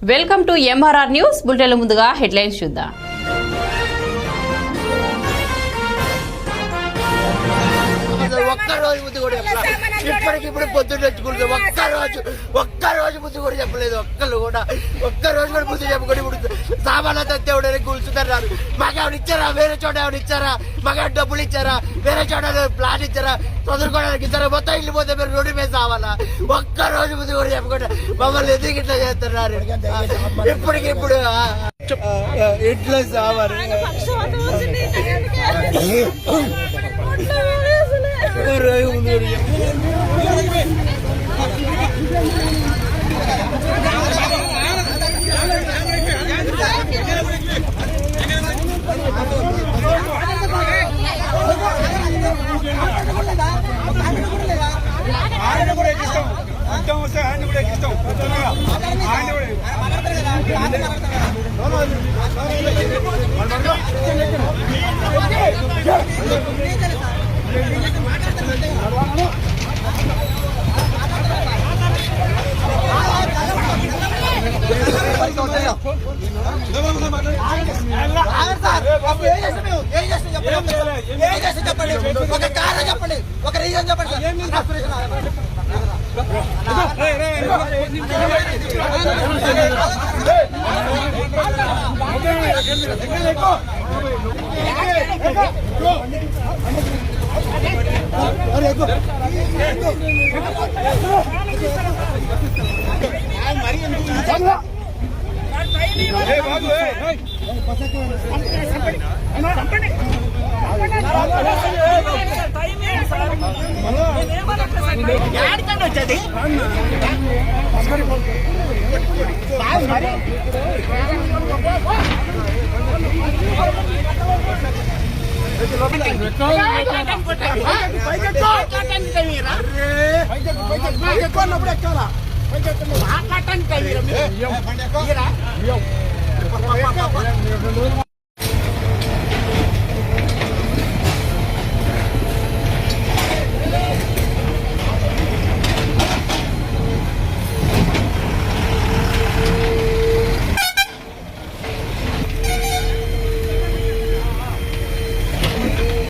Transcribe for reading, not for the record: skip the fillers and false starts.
Welcome to MRR news బులెటిన్ల ముందుగా headlines చూద్దాం. ఒక్కరోజు ముందు కూడా చెప్పలేదు. ఇప్పటికిప్పుడు పొద్దున్న తెచ్చుకుంటుంది. ఒక్కరోజు ముందు కూడా చెప్పలేదు. ఒక్కరోజు కూడా ముందు చెప్పుకొని ఇప్పుడు సామాన్లు తెచ్చేవాడని కూర్చుతున్నారు. మాకేమైనా ఇచ్చారా? వేరే చోట ఏమైనా ఇచ్చారా? మాకేమైనా డబ్బులు ఇచ్చారా? వేరే చోట ప్లాన్ ఇచ్చారా? చదువుకోవడానికి ఇచ్చారా? మొత్తం ఇల్లు పోతే మీరు రోడ్డు మీద సావాలా? ఒక్కరోజు ముందు కూడా చెప్పకుండా మమ్మల్ని ఎందుకు ఇట్లా చేస్తున్నారు? ఇప్పటికిప్పుడు ఇంట్లో సావాలి. ఆయన కూడా ఎక్కిస్తాం, అర్థం వస్తే ఆయన కూడా ఎక్కిస్తాం. ఆయన కూడా చెప్పండి, ఒక కారణం చెప్పండి, ఒక రీజన్ చెప్పండి. వచ్చేది మాట్లాడటానికి